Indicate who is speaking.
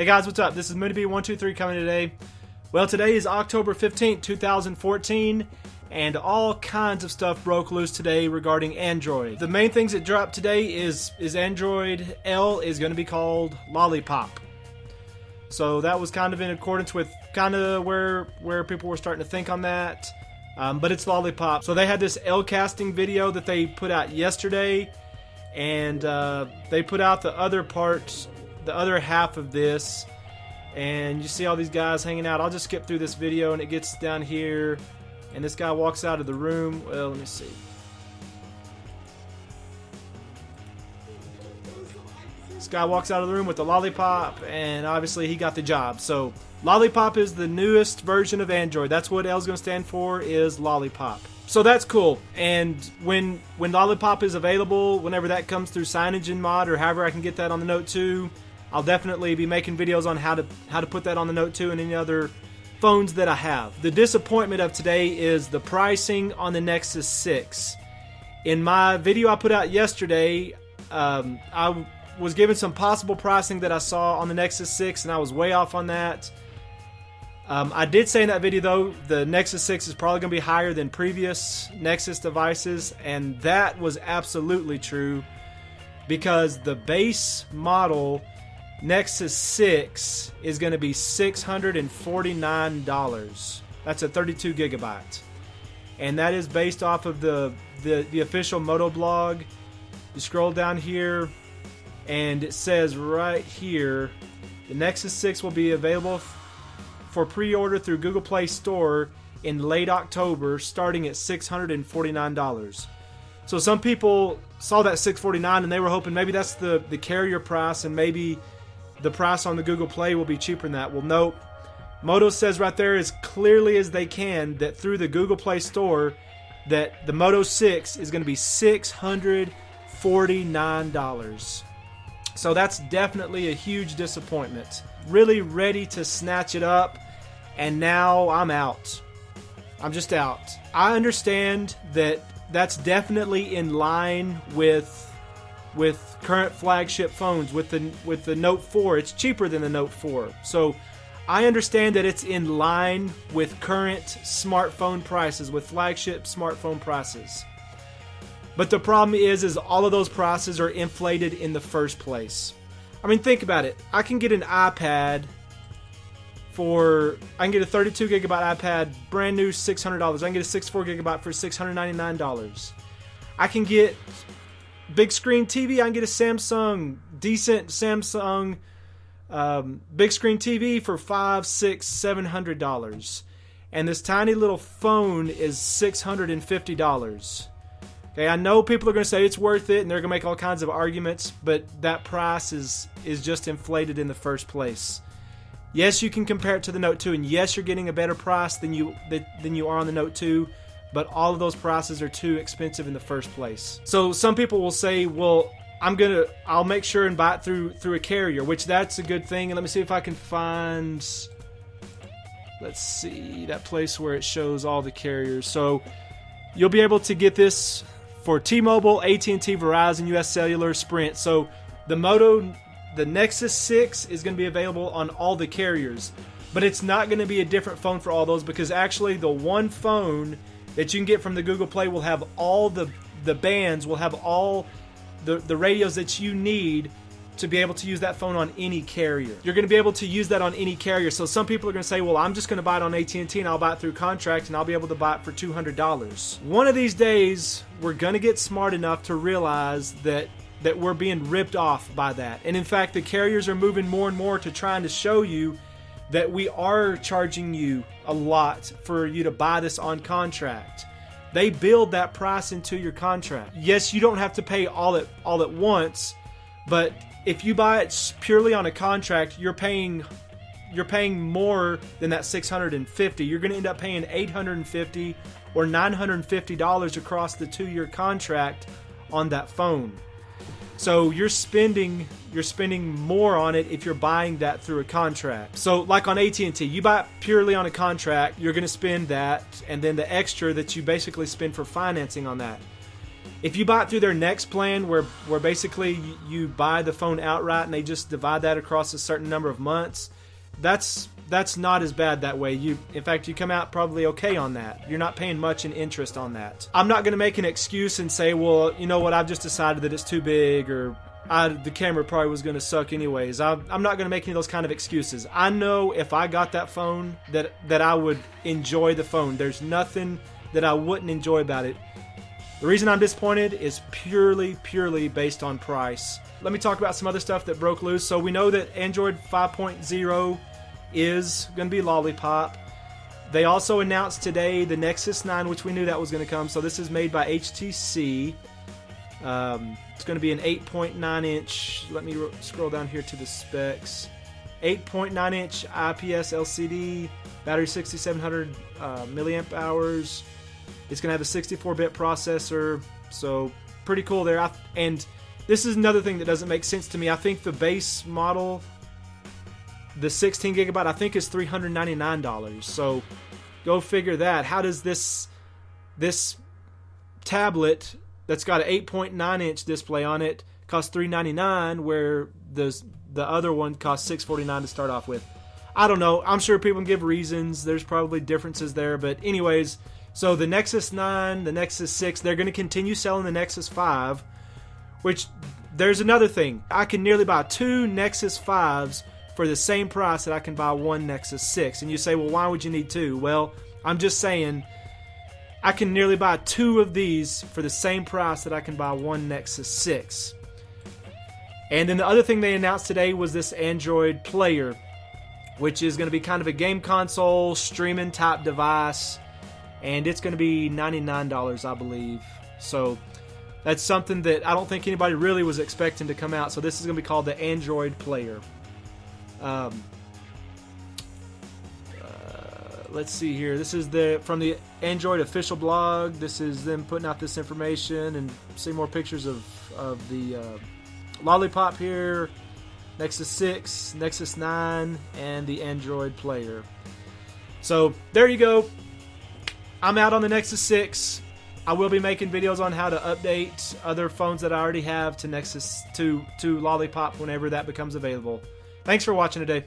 Speaker 1: Hey guys, what's up? This is MooneyB123 coming today. Well, today is October 15th, 2014, and all kinds of stuff broke loose today regarding Android. The main things that dropped today is Android L is going to be called Lollipop. So that was kind of in accordance with kind of where people were starting to think on that. But it's Lollipop. So they had this L casting video that they put out yesterday, and they put out the other parts, the other half of this, and you see all these guys hanging out. I'll just skip through this video, and it gets down here, and this guy walks out of the room. Well, let me see. This guy walks out of the room with the Lollipop, and obviously he got the job. So Lollipop is the newest version of Android. That's what L is going to stand for, is Lollipop. So that's cool. And when Lollipop is available, whenever that comes through CyanogenMod or however I can get that on the Note 2, I'll definitely be making videos on how to put that on the Note 2 and any other phones that I have. The disappointment of today is the pricing on the Nexus 6. In my video I put out yesterday, I was given some possible pricing that I saw on the Nexus 6, and I was way off on that. I did say in that video, though, the Nexus 6 is probably going to be higher than previous Nexus devices, and that was absolutely true, because the base model Nexus 6 is going to be $649. That's a 32 gigabyte, and that is based off of the official Moto blog. You scroll down here, and it says right here, the Nexus 6 will be available for pre-order through Google Play Store in late October, starting at $649. So some people saw that $649 and they were hoping maybe that's the carrier price, and maybe the price on the Google Play will be cheaper than that. Well, nope. Moto says right there, as clearly as they can, that through the Google Play Store, that the Moto 6 is going to be $649. So that's definitely a huge disappointment. Really ready to snatch it up, and now I'm out. I'm just out. I understand that that's definitely in line with current flagship phones. With the Note 4, it's cheaper than the Note 4. So I understand that it's in line with current smartphone prices, with flagship smartphone prices. But the problem is all of those prices are inflated in the first place. I mean, think about it. I can get an iPad I can get a 32 gigabyte iPad, brand new, $600. I can get a 64 gigabyte for $699. I can get big screen TV. I can get a decent Samsung big screen TV for $500, $600, $700. And this tiny little phone is $650. Okay, I know people are going to say it's worth it, and they're going to make all kinds of arguments, but that price is just inflated in the first place. Yes, you can compare it to the Note 2, and yes, you're getting a better price than you are on the Note 2, but all of those prices are too expensive in the first place. So some people will say, well, I'll make sure and buy it through a carrier, which that's a good thing. And let me see if I can find, let's see, that place where it shows all the carriers. So you'll be able to get this for T-Mobile, AT&T, Verizon, US Cellular, Sprint. So the Nexus 6 is going to be available on all the carriers, but it's not going to be a different phone for all those, because actually the one phone that you can get from the Google Play will have all the bands, will have all the radios that you need to be able to use that phone on any carrier. You're going to be able to use that on any carrier. So some people are going to say, well, I'm just going to buy it on AT&T and I'll buy it through contract and I'll be able to buy it for $200. One of these days, we're going to get smart enough to realize that we're being ripped off by that. And in fact, the carriers are moving more and more to trying to show you that we are charging you a lot for you to buy this on contract. They build that price into your contract. Yes, you don't have to pay all at once, but if you buy it purely on a contract, you're paying more than that $650. You're going to end up paying $850 or $950 across the 2-year contract on that phone. So you're spending more on it if you're buying that through a contract. So like on AT&T, you buy it purely on a contract, you're going to spend that, and then the extra that you basically spend for financing on that. If you buy it through their Next plan, where basically you buy the phone outright and they just divide that across a certain number of months, that's not as bad that way. In fact, you come out probably okay on that. You're not paying much in interest on that. I'm not going to make an excuse and say, well, you know what, I've just decided that it's too big, or the camera probably was going to suck anyways. I'm not going to make any of those kind of excuses. I know if I got that phone that I would enjoy the phone. There's nothing that I wouldn't enjoy about it. The reason I'm disappointed is purely based on price. Let me talk about some other stuff that broke loose. So we know that Android 5.0 is going to be Lollipop. They also announced today the Nexus 9, which we knew that was going to come. So this is made by HTC. It's going to be an 8.9 inch. Let me scroll down here to the specs. 8.9 inch IPS LCD, battery 6700 milliamp hours. It's going to have a 64-bit processor, so pretty cool there. And this is another thing that doesn't make sense to me. I think the base model, the 16 gigabyte, I think is $399. So go figure that. How does this tablet that's got an 8.9 inch display on it cost $399, where the other one costs $649 to start off with? I don't know. I'm sure people can give reasons. There's probably differences there, but anyways. So the Nexus 9, the Nexus 6, they're going to continue selling the Nexus 5, which there's another thing. I can nearly buy 2 Nexus 5s for the same price that I can buy 1 Nexus 6. And you say, well, why would you need 2? Well, I'm just saying I can nearly buy 2 of these for the same price that I can buy 1 Nexus 6. And then the other thing they announced today was this Android player, which is going to be kind of a game console, streaming type device. And it's going to be $99, I believe. So that's something that I don't think anybody really was expecting to come out. So this is going to be called the Android Player. Let's see here. This is from the Android official blog. This is them putting out this information, and see more pictures of the Lollipop here, Nexus 6, Nexus 9, and the Android Player. So there you go. I'm out on the Nexus 6. I will be making videos on how to update other phones that I already have to Nexus to Lollipop whenever that becomes available. Thanks for watching today.